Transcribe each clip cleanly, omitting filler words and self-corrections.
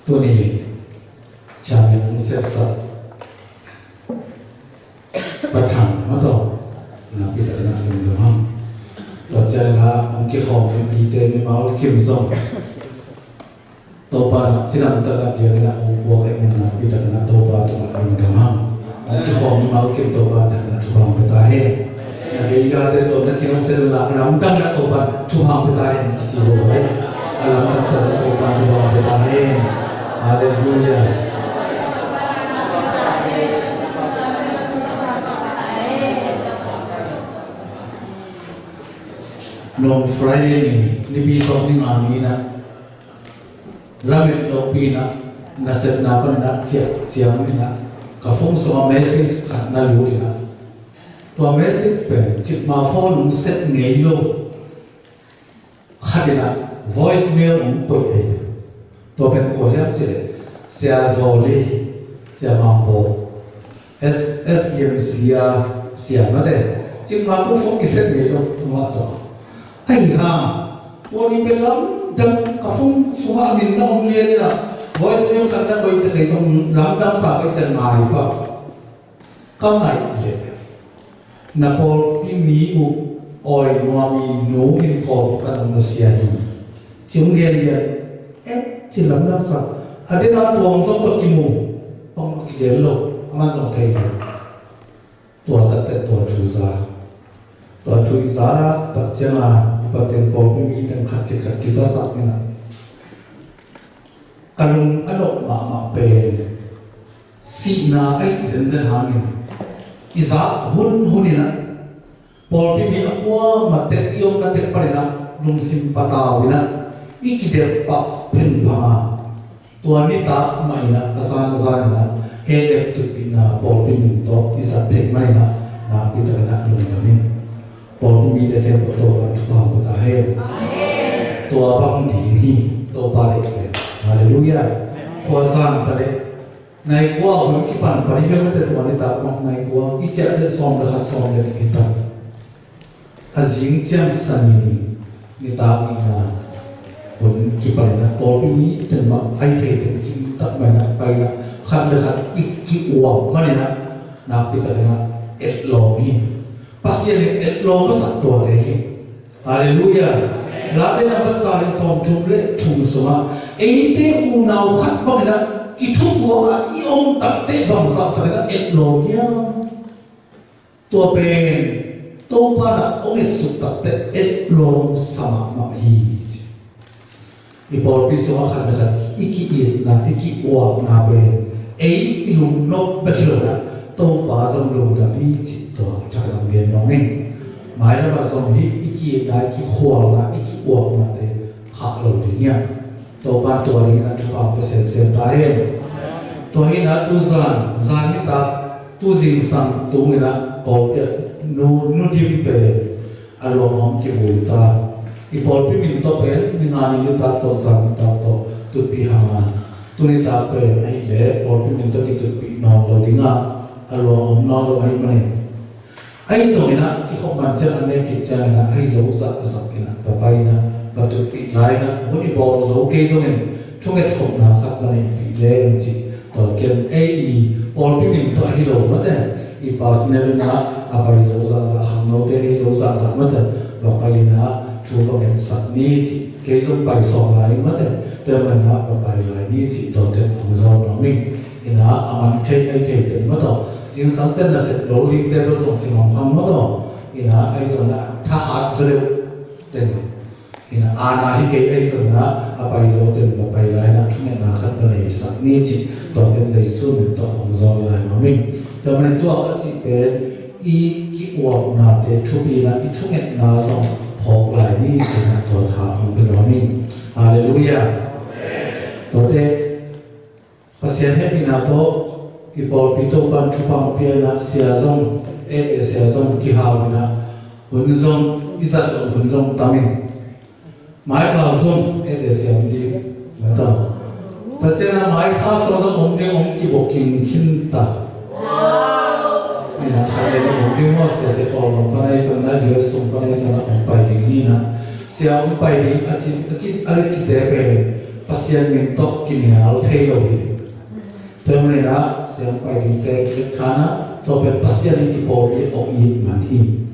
ตัวนี้ชาบิงเซฟสัตประทังมาต่อนะพิจารณาอยู่ด้วยมั้งต่อจากนั้นองค์ที่เขาเป็นปีเตมีมาลคิมส่งต่อไปสิ่งนั้นต่างๆเดียวกันองค์พวกเอ็มนะพิจารณาต่อไปตัวมันอยู่ด้วยมั้งองค์ที่เขามีมาลคิมต่อไปทางนั้นทุกอย่างเป็นตาเห็นนะเกี่ยวกับตัวนั้นที่เราเสนอละลำดังนั้นต่อไปทุกอย่างเป็นตาเห็นที่เราเห็นลำดังต่อไปทุกอย่างเป็นตาเห็นฮาเลลูยาน้องฟรายเดย์นี่ปีสองนี่งานนี้นะลาเมตโลปีนะนักเสพนาปันนะเจียงนี่นะกับฟงสวมเมสซิขัดนาลูจินะตัวเมสซิเป็นจิตมาฟอนเซตเงยโลขัดนะ voice mail เปิดเองตัวเป็นตัวเฮียจิเลยเสียโซลีเสียมังโบSเอ็มเสียมาเด้จิตมาผู้ฟงกิเซตเงยโลตัวตัวไอ้ห่าวันนี้เป็นลำดังกับฟงสุภาพมินน้องเรียนนะ voice mail ขันนั้นไปจะไปส่งลำดังสาวไปจะมาอีกว่าก็ไม่เลยนับพอพี่มีอุออยนัวมีหนูหินทองกันมุสยาฮีจิงเรียนจิลำดังสาวอันนี้เราทวงส่งตัวกิมูต้องกิเลโลมันส่งใครตัวตัดแต่ตัวชูซาตัวทุยซาตัดเจ้ามาปฏิบัติมีตั้งขัดกิจสักนี่นะอารมณ์อารมณ์มาเป็นสีนาไอ้เซนเซนหามินอิสระหุ่นนี่นะพอที่มีอักว่ามาเตะยมนั่นเตะไปนะลุงสิมปะตาวินะอีกเดียบปะเป็นพาตัวนี้ตาไม่นะอาซานนะเฮเล็บตุบินะพอที่มีตัวอิสระเทคไม่นะนะพิจารณาอยู่ตรงนี้พอที่มีแต่แค่ตัวกันทุกอย่างก็ตาเฮตัวบางทีนี่ตัวบาเล็กเลยฮาเลลูยาพอสร้างทะเลในกว่าหุ่นกิปันปริเวณแต่ตัวนี้ตาบางในกว่าอิจฉาจะส่งเลยครับส่งเลยกิตาอาจิงจังสันนี่นี่ตาอีน่าหุ่นกิปันนะพอที่มีถึงมาไอเทถึงกินตักไปนะไปนะขันเลยครับอีกกี่อวบมาเนี่ยนะนับพิจารณาโลมีpasti yang lo besar tua deh, haleluya. Laten apa sahaja som jumle tum semua. Itu unau kat bangda kita tua iom tak te bangsa terkena lo nya. Tua pen, tua pada orang suka te lo sama mahi. Ipol pisau kan dekat iki na iki uang na pen. Ilum nok berkilo na. Tua pasang lo dariตัวจากโรงเรียนน้องนี่หมายถึงว่าสมที่อีกีได้อีขวางนะอีกอวกมาแต่ขาเราถึงเนี่ยตัวบ้านตัวนี้นะทุกอย่างเป็นเส้นตายตัวนี้นะตัวซานนี่ตาตัวจิงสังตัวนี้นะโอ้ยนูดิมเป็นอารมณ์ของกิฟูตาอีพอพี่มินตัวเป็นมีงานนี้ตาตัวซานตาตัวปีหางตัวนี้ตาเป็นไอ้เล่พอพี่มินตัวที่ตัวปีนอนเราถึงอ่ะอารมณ์นอนเราให้มันไอ้ส่วนนี้นะที่เขามันจะอันนี้คิดจะนะไอ้ส่วนสักนะต่อไปนะบัตรปีไหนนะวันนี้บอกส่วนเกี่ยวกับช่วงนี้เขานะครับวันนี้ปีเลี้ยงจีต่อเกี่ยวกับพอปีนี้ตัวที่เราไม่ได้อีพาสเนี่ยนะอะไรส่วนสักหางโน้ตไอ้ส่วนสักไม่ได้ต่อไปนะช่วงนี้สักนี้จีเกี่ยวกับไปสองไหนไม่ได้เดิมเลยนะต่อไปไหนนี้จีต่อเดิมของเราหน่อยนี่นะอามันเทไอ้เทเดิมไม่ต่อจริงสังเกตนะเสร็จเราลิงเตอร์เราส่งสิ่งของความมั่วตัวอินะไอ้ส่วนนั้นถ้าหากจะเร็วเต็มอินะอาณาฮิเกไอ้ส่วนนั้นอาไปโซเต็มต่อไปไรนะทุกอย่างนะครับอะไรสักนี้จิตต่อเป็นใจสู้เป็นต่อของโซนอะไรมามิ่งแต่มันตัวก็จิตเป็นอีกิวานาเตทุบีนะอีทุกอย่างน่าส่งพอกลายนี้สิ่งตัวท้าของเป็นมามิ่งฮาเลลูยาตัวเตภาษาเทพินาโตอีพอพิโตปันชุปังเปียนะเสียจงเสียจงกิฮาวินะหุ่นจงอิสัตหุ่นจงตามินหมายข่าวจงเสียงดีมาต่อแต่เจ้าหน้าหมายข่าวสององค์เดียวองค์กี่บอกกินขินตานี่นะใครเรียนองค์ที่ว่าเสียแต่พอลงไปในสันนัดเยอะส่งไปในสันนัดองค์ไปถึงนี่นะเสียองค์ไปถึงอาทิตย์เตะไป pasien mintok kini hal teologi. Temrena sampai di tek kana tope pasien di poli oi mani.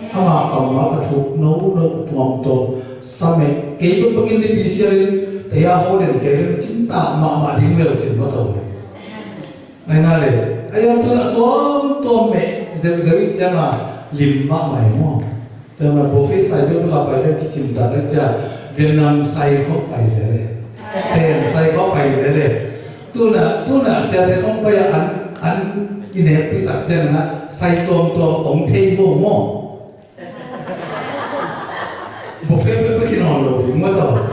Ama kamal atuk no tuam to same keibu begini bisiarin taya hoden keren cinta mama dingwel cinta tau. Nenale ayam tuam me zeri jama lima mai mo. Temra buffet saya tu apa ada cinta aja Vietnam saya kau pai zere, saya kau pai zere. Tu na saya kau pai an ini pitak cina saya tom om teivo mo. Buffet begini orang lu, macam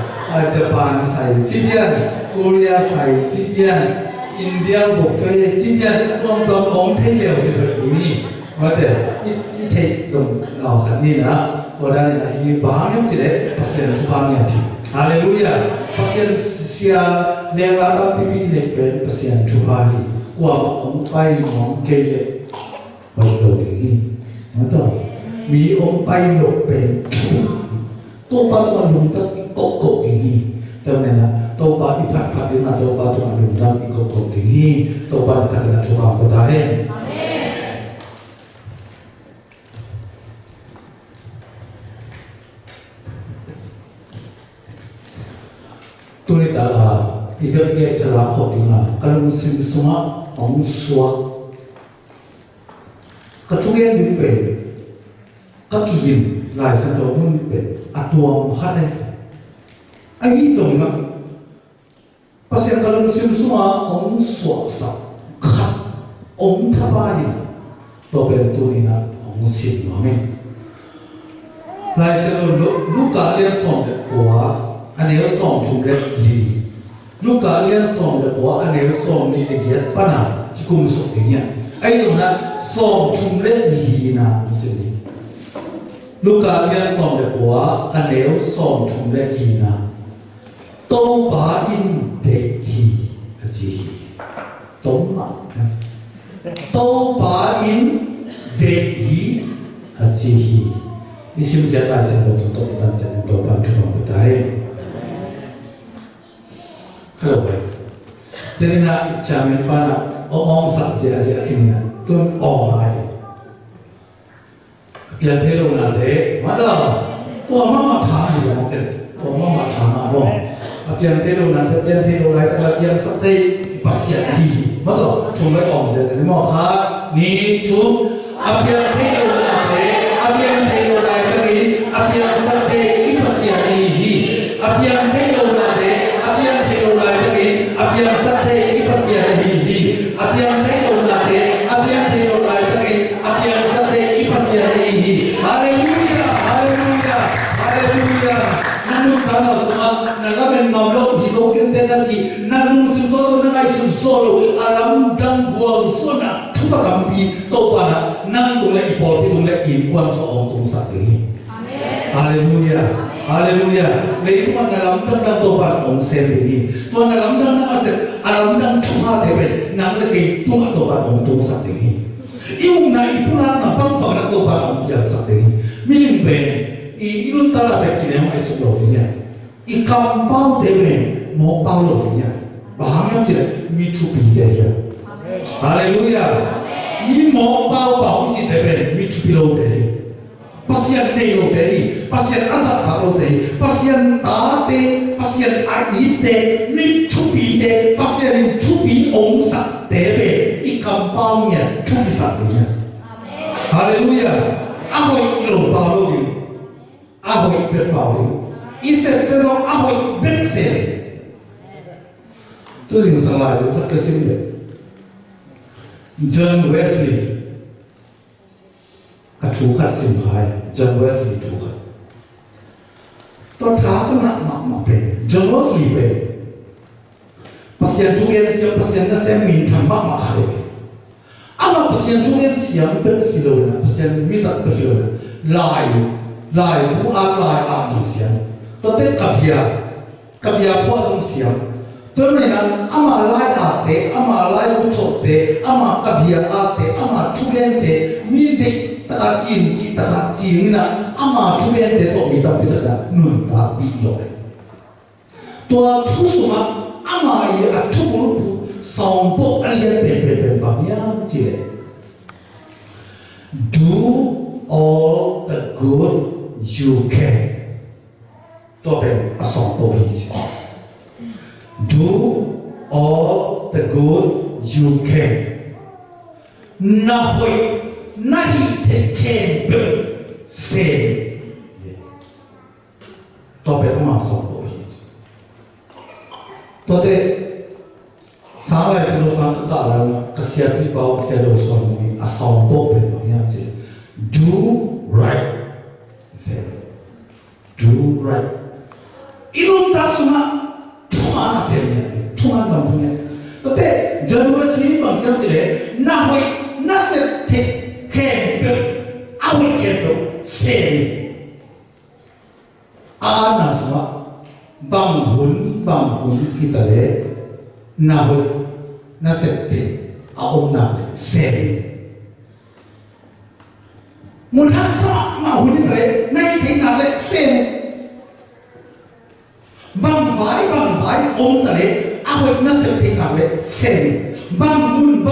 Jepang saya cipian, Korea saya cipian, India buffet cipian, tom om teivo seperti ini, macam ini teh tom kan ni na, orang ini banyak cile pasien banyak ti. Haleluya, pasien sia lewat pipi nek pasien cubai, kuah om pai om kele, orang ini, macam mi om pai lok pen. Toba tuan lumtak ikok tinggi, termena toba ipat dengan toba tuan lumtak ikok tinggi, toba kata Tuhan bertahan. Tulis Allah, ikat dia celah kotina, kalau musim semua orang suak, kecuali di pen, kakijin, lai sendok pen. Atuam hade, ini semua pasien kalau musim semua om suasa, kat om tabai, tobentu ina om sim mami. Lai selalu luka lian som de kuah, ane som tumle li, luka lian som de kuah ane som ni digiat pana, kikum soknya. Ini semua som tumle li na musim. Luka lian som de kuah, aneu som tumle lina. Tau ba in deki aji, tau ma. Tau ba in deki aji. Isim jata saya untuk kita jadi tau ba cuma betai. Halo boy. Jadi nak jamin pana, orang sahaja kini na, tuh orang. Yang telu nade, mana? Tua mama thang dia mungkin, tua mama thang apa? Yang telu nade, yang telu lagi tak yang sakti pasien hi, mana? Cuma orang saja, mau ha, ni tu, yang telu nade, yang telu lagi, yang sakti pasien hi, yang telu nade, yang telu lagi, yang sakti pasien hi, yang telu nade, yang telu lagi, yang sakti pasien hi. Haleluya, haleluya, haleluya. Nanu kana semua nalamen mamlo hizo kente nanti nanu sumsolo nangai sumsolo alam dan buang sona tuba kampi topana nang tule ipol pitule impuan soong tung sakti. Haleluya, haleluya. Lei tuan dalam dan topan ong sendiri. Tuan dalam dan aset alam dan tuha deben nang lagi tuan topan ong tung sakti. Iung na ipulan na pampang to para ang biyak sa atin. Miling ben, inun tala bekine ang isulo niya. Ikampau debe mo paulo niya. Bahangam sila mitupide niya. Haleluya. Mi mo pau iti debe mitupilo debe. Pasien nelo debe, pasien asat halo debe, pasien tate, pasien aite mitupide, pasien tupi ongsa debe. Ikampaunya cuma satunya. Haleluya. Ahoy lo Paulo, ahoy berpaulo. Iset terus ahoy bersih. Tu sing salah itu kesimpulan. John Wesley, katukat simpai. John Wesley tukat. Total tu nak ben. John Wesley ben. Pasien juga siapa pasien nasi minta mak kali. Ama pasien juga siapa berkilo, pasien misal berkilo, lai buat pasien. Tetapi kapia puas siapa. Kemudian ama lai ate, ama lai bucote, ama kapia ate, ama juga ate, mide tak cina, ama juga ate tu minta nun tak biloi. tua thu suma amai a thu bulu saung po alian ben bangya chile do all the good you can to ben a saung po hi do all the good you can na hoi na hi te ken be se to ben ma saung po hi to te Salah itu sang kekalahan kesiapan bau kesiapan suami asal bobe bangnya je do right do right itu tak semua cuma hasilnya cuma kampungnya tapi jangan sih bangsa je nahui nasib take care awal care seni ana semua bangun kita le nahui nasibte aom na seri mulhan sa mahuni tale nai thing na le seri bang vai om tale ahoy nasibte na le seri bang mun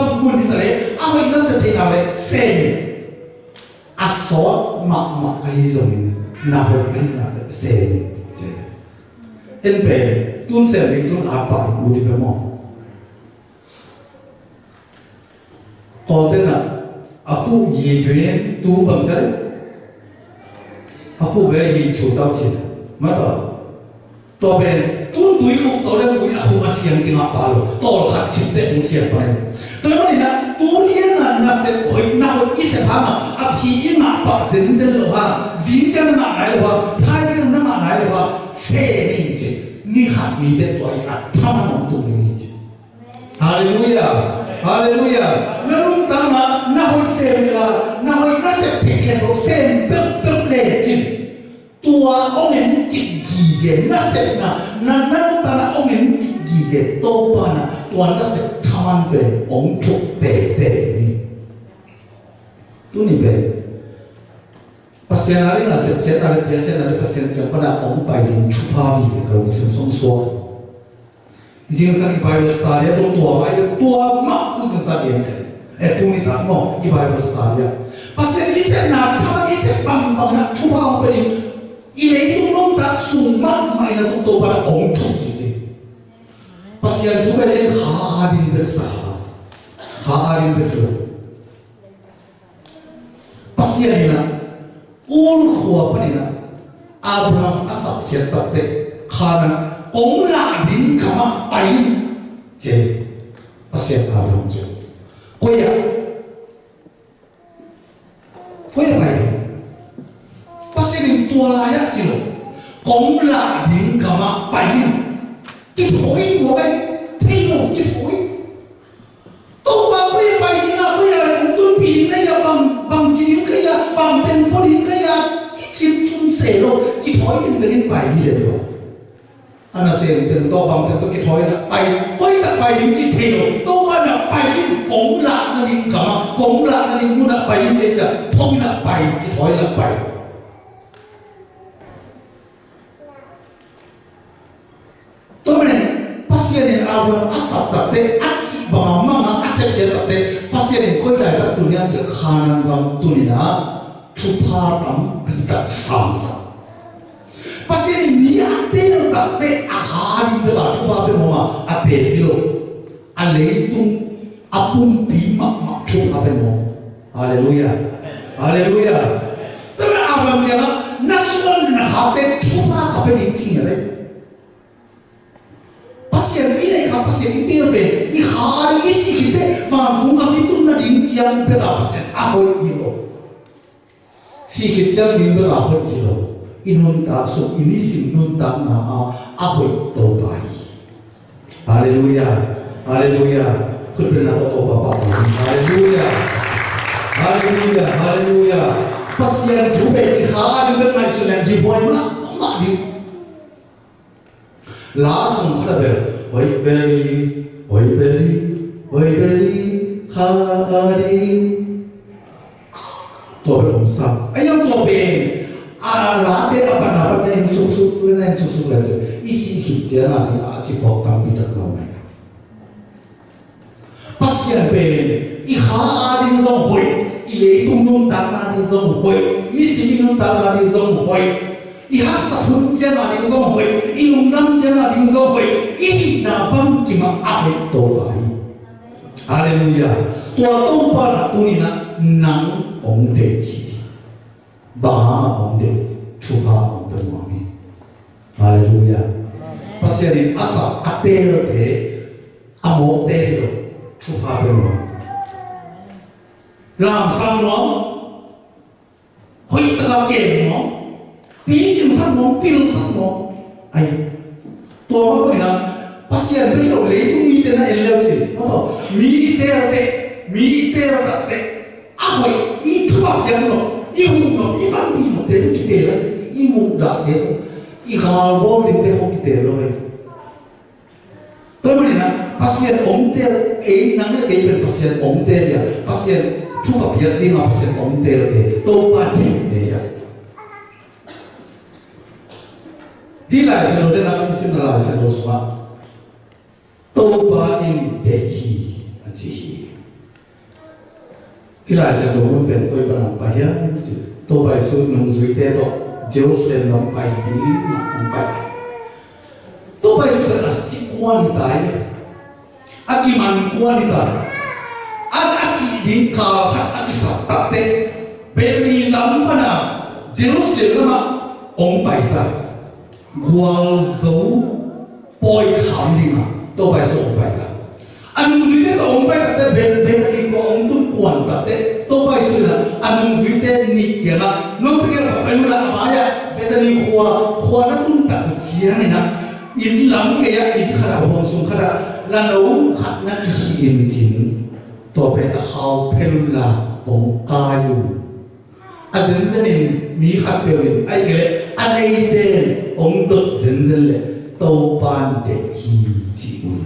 tale ahoy nasibte na le seri asot ma ai zomin na hoy ai na le seri en pe tun seri tun apa udi pe mo còn tên là aku yi duyên tu bằng chất aku về yi chủ đạo chỉ mà to bên tu đuổi lúc to lên đuổi aku masih yang kena palu to khát kita yang siap panen to mana na tu lian na se koi na koi isi pama absi ima pa zen lo ha zin chen na nai lo ha thai chen na ma nai lo ha se ning je ni hat ni de to ai at tham mong tu ni je hallelujah hallelujah menurut tama nahoy semela nahoy nasib teken lo sem bel letin tua ongen tinggi ge nasib na menurut tana ongen tinggi ge topa na tua nasib taman be ong chuk te ni tu ni be pasien ari nasib chen ari pasien chen pada ong pai yung chupa vi ge sim song so Ising sa Bible study atau tua mak using sa dia kan tu ni tak mau Bible study pasal isi nak thama isi bang nak cuba apa ni ile itu nom tak summa mai na sumto pada ong tu ni pasal tu beli harin bersah harin betul pasal ni na ul khua apa ni na Abraham asap kita te khana ông là đến kama bay je pasien Abraham je koya bay pasien tua layak je lo ông là đến kama bay cái thổi của bay thấy lo cái thổi tôi bảo koya bay đi na koya là tôi bị này là bằng chỉ cái là bằng tên bố đi cái là chỉ chung sẻ lo cái thổi thì đến bay đi rồi ana sen ten to bang ten to ki thoi na pai koi ta pai ding chi thelo to ana pai ding kong la na ding kama kong la na ding mu na pai ding che cha thong na pai ki thoi na pai to men pasien ni Abraham asap ta te achi ba mama asep ke ta te pasien ni koi la ta dunia che khanan gam tunina thupa tam pita samsa pasien ni ate tak te ahari bela tuba be mama ate hilo ale tung apun pi mak chu abe mo haleluya haleluya tapi Abraham dia nasuan na hate tuba ka be ting ale pasien ini ka pasien itu be I hari isi kita faham tunga itu na ding tiang be ka pasien ahoy hilo si kita be ahoy hilo inunta so inisi nunta na ahoy tobai haleluya haleluya kudu na to bapa haleluya haleluya haleluya pasien jube di hari be mai sunan di boy ma di langsung kada ber oi beli khari to be umsa ayam to be late apa dapat yang susuk lagi isi hijau nanti aki potong kita nomai pasien pen iha ading zong hoi ile tung tak ading zong hoi isi minum tak ading zong hoi iha sapun jeng ading zong hoi ilung nam jeng ading zong hoi ihi nabang kima abe tobai haleluya tua tumpa na tunina nang ong deki bahama ong de chuha ong bermami haleluya pasien asa atero de amo tero chuha bermami lam sang no hoi taka ken no pi jing sang no pil sang no ai tua ma na pasien belo le tu mi te na eleu chi no mi tero te ahoi I thuak yang no I hu no I ban bi no te ki te la I mu da te I gal bo ling te ho ki te lo me to ni na pasien om te e nang le ke pen pasien om te ya pasien thu ka pia ni ma pasien om te te to pa ti te ya di lai se lo de na sin la se lo swa to pa in te hi a chi hi Kila sa doon pen ko'y parang bayan, to ba iso nung zuite to Jerusalem ng ID ng pag. To ba iso na si kuanita akiman kuanita ag asidin ka at isa tate beri lam pa na Jerusalem na ong paita kual zo poi khamina to ba iso ong paita anong zuite to ong paita beri ko ong tun kuan tate to ba iso na anong zuite ni kaya no tigil pa la amaya betani khwa na tun ta chiya ni na in lam kaya in khara hong sung khara la no khat na ki in jin to pe a khaw pelula ong kayu azen zenin mi khat pelin ai kele anei te ong dot zen zen le to pan de hi ji un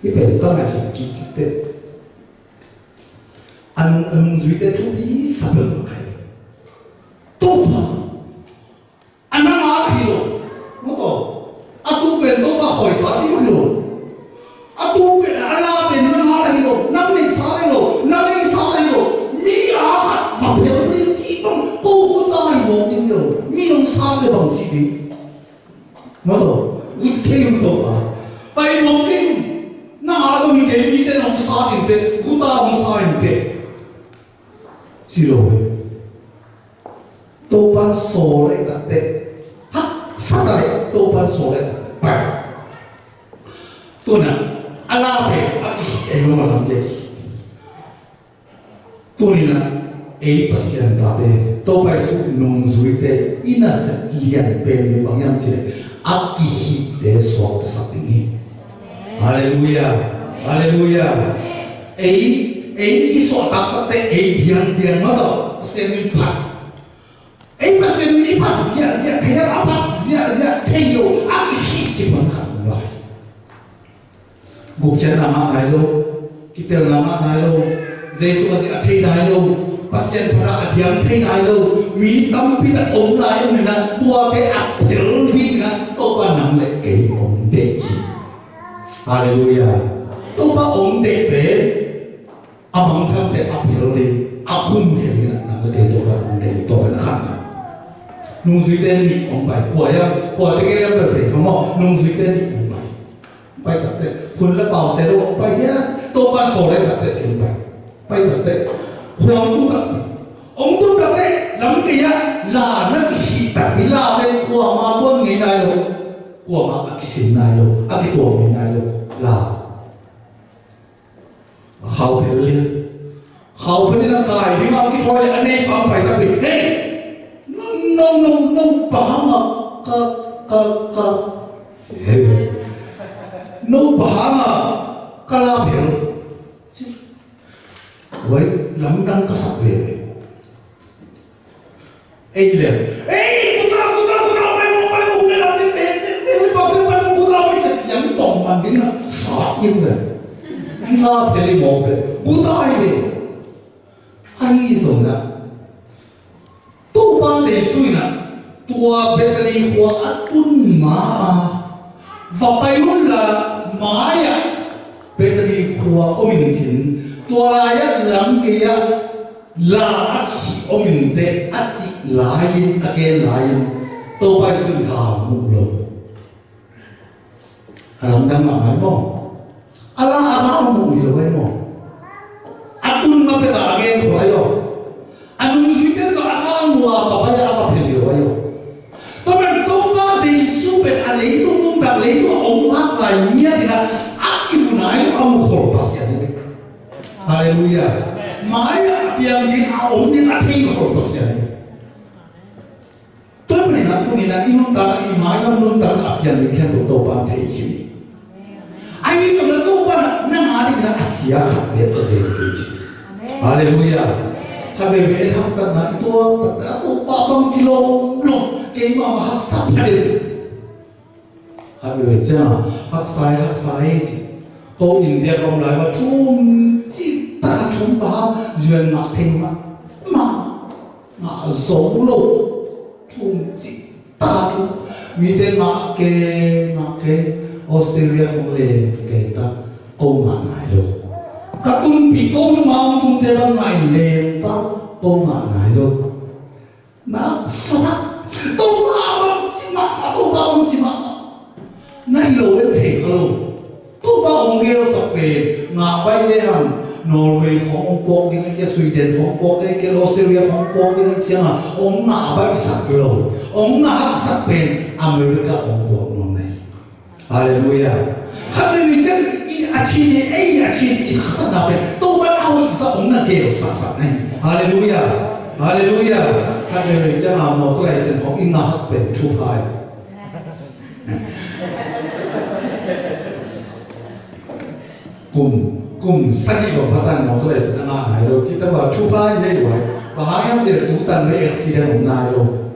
ibe to na sa ki te an zuite tu bi sabel kai to pa anang a hilo moto atu ben to ba khoi sa chi lo atu ben ala ben na ma la hilo nam ni sa le lo na le sa le lo mi a khat fa pe ni chi bang ko ko ta mo ni lo mi long sa le bang chi ni moto ut ke yu to ba pai mo ke na ma la ko mi ke mi te no sa din te ku ta mo sa din te chi lo to ban so le ta te Sarai topan solet pak tuna alape aki elo malam ke tunina ei pasien tate topai su nung zuite ina sa lian pe ni bangyam chile aki hi de so ta satingi haleluya haleluya ei iso ta te ei dian ma do pasien ni pak ei pasien ni pak sia kaya apa zia tayo aki hi chi ban khat lai bukchen nama nai lo kitel nama nai lo jesu asi athei nai lo pasien phara athiam thei nai lo mi tam pi ta om lai ni na tua ke aphel bi na to pa nam le ke om de hi hallelujah to pa om de pe amang tham te aphel ni akum ke ni na nam le ke to pa om de to pa na khat nung suy tên nhị ông bài của cái em được thể không mò nung suy tên nhị ông bài tập tệคุณละเป่าเสร็จแล้วไปเนี่ยตัวบ้านโซ่เลยตัดเตะถึงไปตัดเตะความตุ้งตัดองตุ้งตัดเตะลำกี่ยะลานักขี่ตัดพิลาเลยกลัวมาต้นไงนายโลกลัวมาอักษิณนายโลอักตัวไงนายโลลาเขาเพลเลียเขาเพลนักกายที่มาที่คอยอันนี้ความไปตัดเฮ้no bahama ka no bahama kala phel wai lam dang ka sak le ei putra pai mo ne la te pa putra pai cha chiam tong man din na sa yin le ila pheli mo le putai le ai so na to Giêsu na tua Bethany khua atun ma và bay luôn là maya Bethany khua omin chín tua ya lam kia la achi omin te achi lain ake lain to bay sun ka mu lo alam dang ma mai mo ala aga mu lo bai mo atun ma pe da age khoi yo anun suite to aga mu apa ba ya apa pe lo yo to ben to ba si su pe ale to mum da le to ong fa lai nia ti na aki mu na yo amu khol pas ya ni haleluya maya piang ni a ong ni a thei khol pas ya ni to ben na tu ni na inun ta i mai lam nun ta a piang ni khen to ban thei chi ai to na to ba na ma di na asia khat de to de ke chi haleluyaถ้าเบเบทักษณะตัวป้าบังจิโลลงเก่งมาหักสับอะไรถ้าเบเบจ้าหักสายโตอินเดียกำไรว่าทุ่มจิตตาทุ่มบ้าเยือนมาเทงมาสงโลทุ่มจิตตาทุ่มมีแต่มาเกออสเตรเลียของเลเกตาโกมาไหนโลKatun pitong mauntung terang may lenta to manay lo. Na sanak to bawang si mama. Na ilo te kalo. To bawang gel sa pe nga bay lehan Norway Hong Kong ni ke Sweden Hong Kong ni ke Australia Hong Kong ni siya ong na bay sa lo. Ong na sa pe America Hong Kong no nay. Hallelujah. Kami bicara aci ni kesana pe, tu awal isa ongna keo sasa ni. Haleluya. Kami bicara mau tu lain hong ina hak pe tupai. Kum sagi bapatan mau tu lain anak ayo, cita bawa tupai ni buat. Bahaya jadi tutan reaksiden ongna ayo.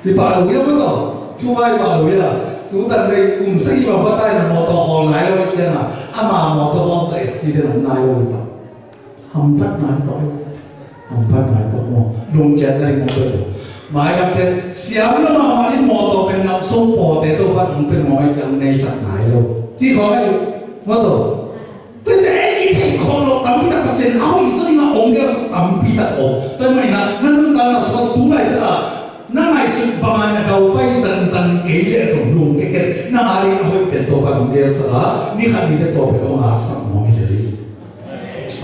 Di palu ya betul, tupai palu ya. Tutan dari segi bapak tadi motor hall naik lagi sana, ama motor hall tak accident naik lagi pak, hampat naik mau longcat dari motor, mai kata siapa nama ini motor penau sopo itu pak mungkin mau macam nesak naik lo, jika itu motor, tu jadi ini kalau tapi tak pesen, aku itu ni nak ongkir tapi tak tapi mana nanti tanah suatu tunai tak. Nang ay sumbangan na daw pa san kaya sumlong kaya nangali ako pento pa ng kaya sa ni kanina to pero ang asang mo milari.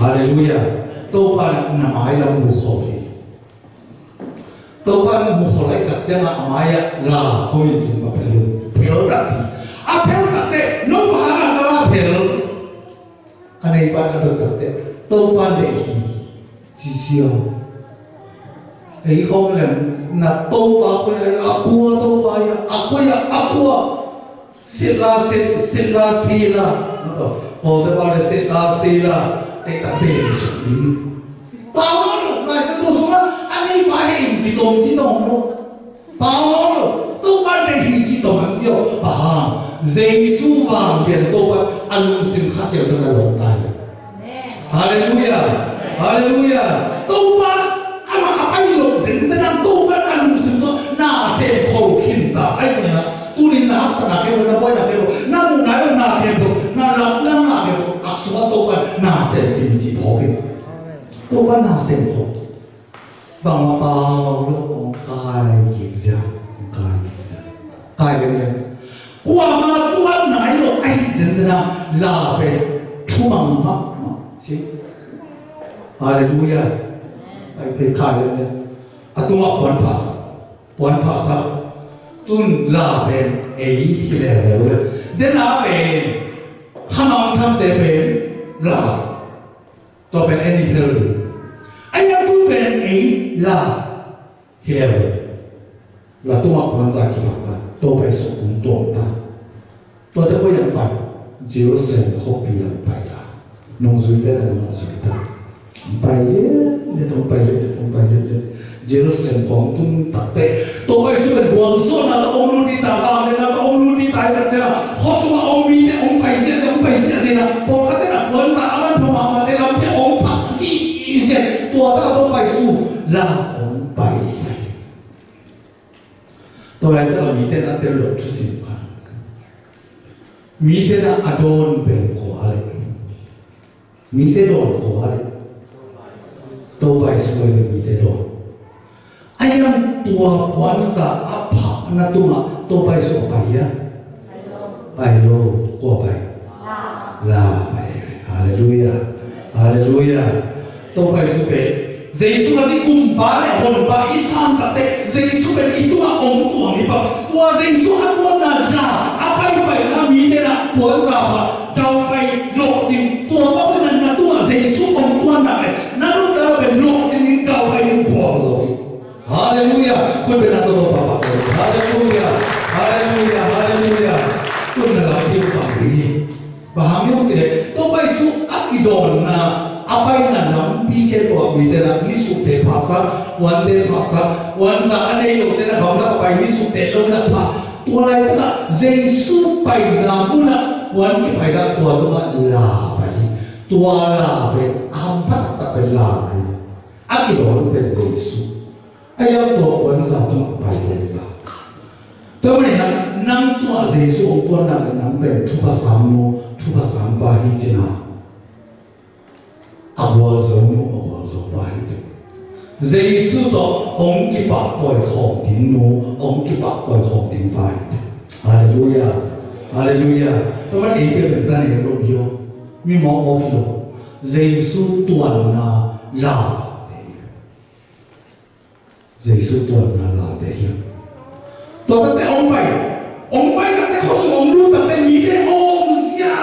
Hallelujah. To pa na maya mo kholi. To pa mo kholi tak siya nga amaya la koin sin pa pero dati. Apel dati no mahana na pero kanay pa ka dati. To pa dehi sisiyo. Ay ko lang na to pa ako ya aku sila no ko de ba sila te ta be su pa lo na sa to suma ani ba he ti tong lo pa lo to ba de hi ti tong jo ba Jesu va bien to ba an sim khase to na lo ta haleluya to ba ama apa ilo sedang to ba an sim so na se ko kinta ai ni na tunin na sana ke na boy na ke na mu na ke na la ke aswa to ba na se kin ji ho ke to ba na se ho bang pa lo kai ki ja kai le wa ma tuan nai lo ai zen na la pe thu mang ma chi hallelujah ai pe kai le atuma puan phasa tun la ben ei le de na ben khanong tham te ben la to ben any hill ai na tu ben ei la hill la tuma puan za ki pa toไปสุขุมตัวตาตัวเธอก็ยังไปเจรูซาเล็มเขาไปยังไปตานงซุยเดนนงซุยตาไปเลยต้องไปเลยเจรูซาเล็มของตุ้งตัดเตะตัวไปสุดเป็นกวางโซนนะตัวองค์ลูดีตาตาเลยนะตัวองค์ลูดีตายกันเจ้าเขาสุมาองค์มีเนี่ยองค์ไปเสียนะพอเขาเตะนักบอลสามมันพอมาเตะลำเนี่ยองค์พักสิเสียตัวตาต้องไปสู้ลาองค์ไป ตัวอะไรตัวมีแต่นั่นเตลชุสิบุกันมีแต่นั่นอดอนเป็นขวาเลยมีแต่โดนขวาเลยตัวไปสวยมีแต่โดนไอ้ยังตัวควันสะอับผานั่นตัวไปสวยไปยะไปโลกลัวไปลาไปฮาเลลูยาฮาเลลูยาตัวไปสวย Yesus kasi kumbale holba isam tate Yesus ben itu ang tuang iba tua Yesus atwa na la apai pai na mite na puan zapa dau pai lok sing tua pa na tua Yesus ang tuan na na no da ben lok sing dau pai puan zo haleluya ko ben na to papa haleluya haleluya haleluya ko na la ti pa ri bahami je to pai su akidon na apai na lampi ke to mi te na ni su te phasa wan de phasa wan za ane lo te na khom na pai ni su te lo na pha to lai ta Jesu pai na mu na wan ki pai da to to la pai to la be am pa ta pe la ai a ki do pe Jesu ai ya to wan za to pai le la to ni na nang to Jesu to na nang be thu pa sam no thu pa sam ba hi china awal zo baik tu. Yesus tu orang kita toy khom tin no, orang kita toy khom tin baik tu. Haleluya, haleluya. Teman ini berzan yang lebih, mi mau lo. Yesus Tuhan na la, Yesus Tuhan na la deh. Tuh tapi orang baik kata khusus orang lu tapi ni deh om sia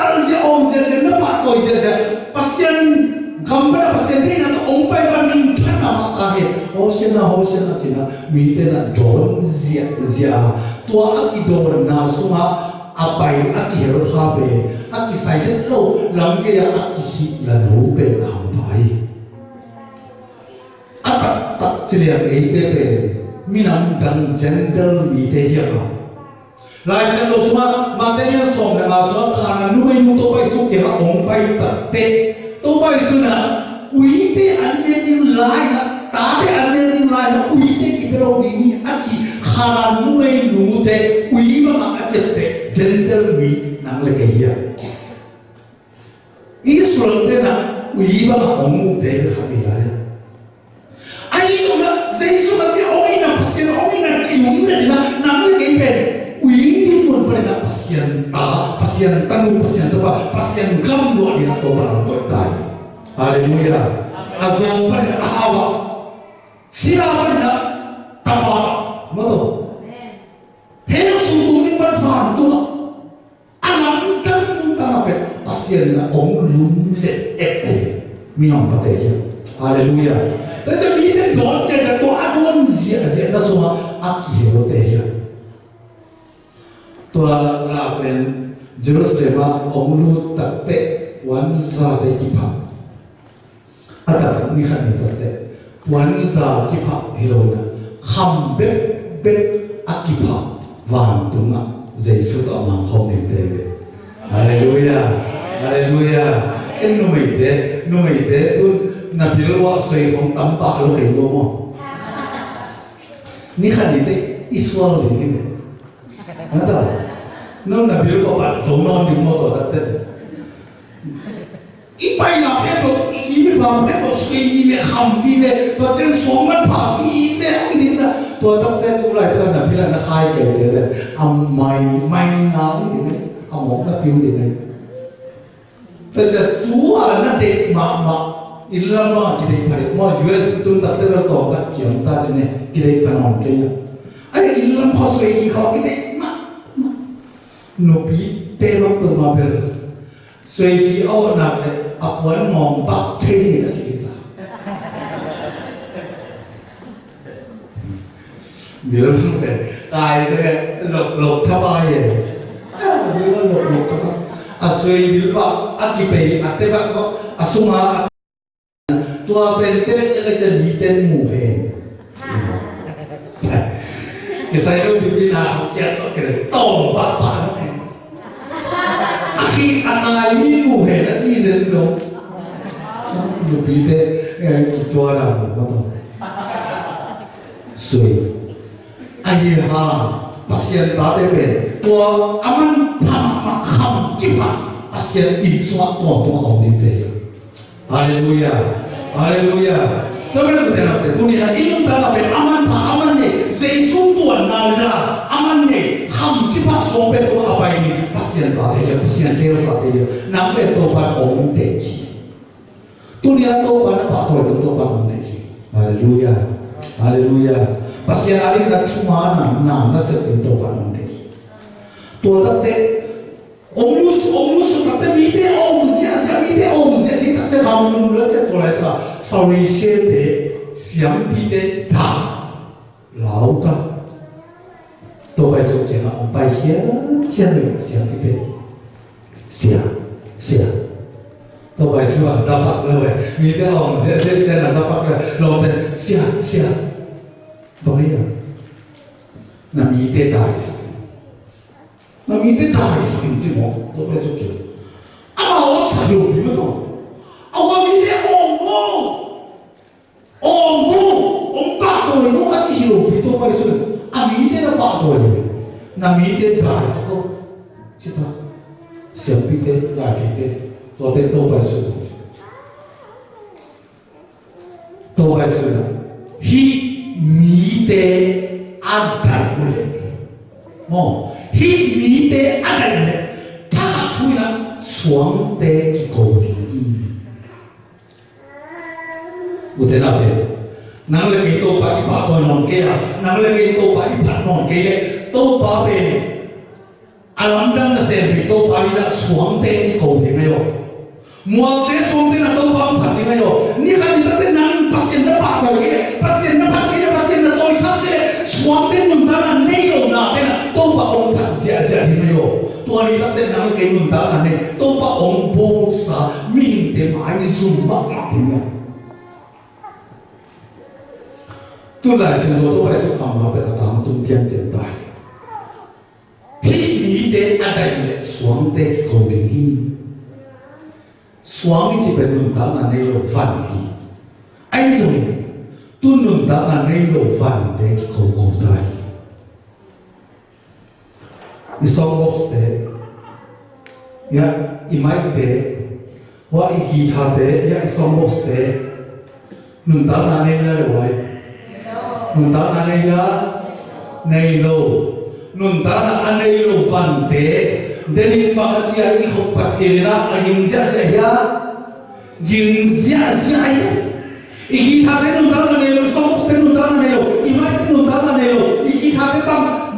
nampak toy sia pasien Kampana pasente na to ompai ba min thana ma ahe hoshena china mite na don zia to aki don na suma apai aki hero thabe aki sai lo lamge ya aki hi la no be am bai ata ta chilia eite be minam dan gentle mite ya lai sen lo suma matenya som na suma khana nu mai mu to pai su ke ha ompai ta te to bai suna uite anne din laina tade anne din laina uite kipelo ni achi kharan nuai nute uima ma achette gentle mi nang le kaya Israel te na uima ma omu de khabila ai ona Yesus kasi oina pasien oina kiyum na nang le kaya uite mon pare na pasien tanu pasien toba pasien kam lo ni na toba to tai haleluya azom pare na ahawa sila pare na tapa moto helo suntung ni ban fan tu alam tan muntana pe pasien na om lum le ete miong pateya haleluya dan jadi dia don je to adon zia na suma aki helo teya Tua la pen Jerusalem omlu takte wan za de kipa ada ni khan ni takte wan za kipa hilona kham be akipa wan tunga Yesus to mang khom ni te haleluya haleluya en no meite tun na bilwa soi khom tam pa lo ke lo mo ni khan ni te Israel ni me Nata, no na biar kau pat zonon di motor tete. Ipai na hebo, ibi bang hebo sui ni ham fi le, tu jen soman pa fi le, ini na tu tete tu lai tu na biar na khai ke le, am mai na ini, am mok na piu ini. Saja tu na dek ma illa ma kita ipare, ma US tu tak ada tu kat kiam ta sini kita ikan kenya. Ay illa ma sui kau ini. Nubi terok pemabel, sehingga awak nak akuan ngompak teh sekitar. Biar mana? Kaya saya lok tabai ya. Biar lok tabai. Asui bilba akibai ateba kok asuma. Tua benten kerja biten muhen. Saya itu bina kiat sok kira tombak pan. Akhir atai ni muhe na sih zendo. Lebih deh kicuara betul. Sui, ayah pasien tade ben tua aman pham makham kipa pasien insua tua tua omnite. Haleluya, haleluya. Tapi kita nanti dunia ini tanah ben aman ne seisung tuan nala aman ne ham kipa sombe tua apa ini pasien tade pasien terus tade nampe topan omnite. Dunia topan apa topan omnite. Haleluya, haleluya. Pasien ali na cuma na sepin topan omnite. Tua tate omlus tate mite omzia cita cita kamu mulai mulai ta Pharisee de siam pite ta lau ka. Topai so kena ompai kian le siam pite sia. Topai so zapak le mite omzia na zapak le lo ten sia. Bahaya. Namite dais. Inci mo. Topai so kena. Ama o sayo bima to. Awa mite om pa to no ka chiro bito pa iso. Amite na pa to ni. Namite dais ko. Cita. Siapite lagite. Tote to pa iso. To pa iso. Hi mite ada ule. Hi mite ada ule. Ta tuina suang te ki ko ute na be nang le ki to pa ipa to non ke nang le ki to pa ipa non ke le to pa be alandang na se bi to pa ida suang te ki ko ni yo mo te suang te na to pa pa ni yo ni ka ni te nang pasien na pa ko ke pasien na to sa ke suang te nun na nei lo na te to pa ong pa sia ni yo to ni te nang ke nun ta na ne to pa ong bo sa mi te mai zum ba ni yo. Tu lai sen lo to pai so kam ma pe ta tam tum pian pian tai. Hi ni de adai le suang te ko ding hi. Suang ni chi pe nun ta na nei lo van hi. Ai so ni tu nun ta na nei lo van te ko dai. Di song box te ya imai pe wa iki tha te ya song box te nun ta na nei la le wai nun ta na nei lo nun ta na nei lo van te denin ba chi ai ko pa che na a yin sia ya iki tha te nun ta na nei lo song box te nun ta na nei lo imai te nun ta na nei lo iki tha te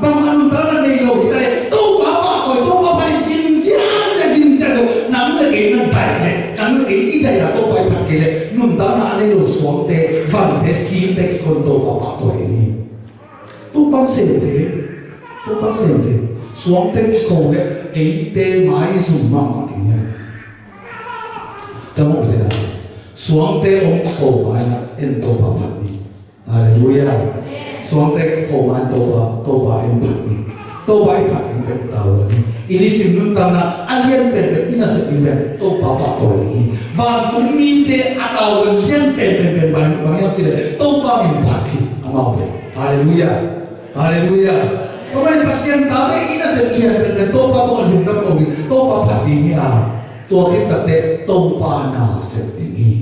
bang nun ta na nei lo ita to pa yin sia nam le ke na dai le nam le ke ida ya to pa pa ke le nun ta na nei lo suang te van te si te ki kon to pa to ni to pa sente suang te ki ko le e te mai zum ma ni ya ta mo te na suang te ong ko mai na en to pa pa ni haleluya suang te ki ko mai to pa en pa ni to ba pa ni pe ta wa ni ini sim nun ta na alien pe ina se ni to pa to ni va tu mi te atau alien pe bang ya chi to pa min pa ki ama pe haleluya pemain pasien tadi ina se kia pe to pa to alien na ko ni to pa pa di ni to kita te to pa na se ni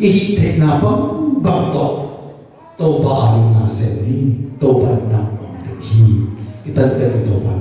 ihi te na bang to pa na se ni to pa na hi itan jadi to pa